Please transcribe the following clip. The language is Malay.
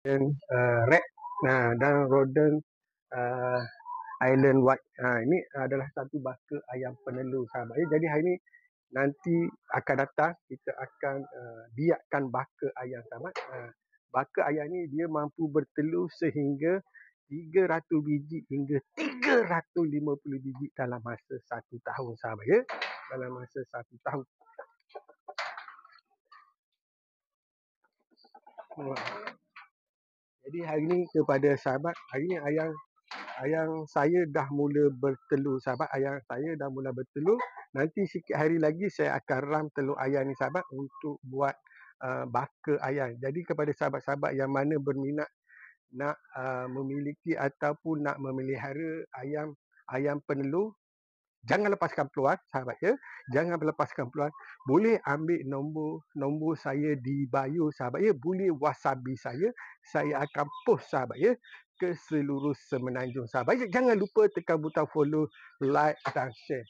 red dan rodent island white. Ini adalah satu baka ayam penelur sahabat. Jadi hari ini nanti akan datang kita akan biakkan baka ayam sahabat. Baka ayam ni dia mampu bertelur sehingga 300 biji hingga 350 biji dalam masa 1 tahun sahabat ya. Dalam masa 1 tahun. Jadi hari ni kepada sahabat, hari ni ayam saya dah mula bertelur sahabat. Ayam saya dah mula bertelur. Nanti sikit hari lagi saya akan ram telur ayam ni sahabat untuk buat baka ayam. Jadi kepada sahabat-sahabat yang mana berminat nak memiliki ataupun nak memelihara ayam penelur, jangan lepaskan peluang sahabat ya. Jangan lepaskan peluang. Boleh ambil nombor saya di bio sahabat ya. Boleh wasabi saya. Saya akan post sahabat ya ke seluruh Semenanjung sahabat. Jangan lupa tekan butang follow, like dan share.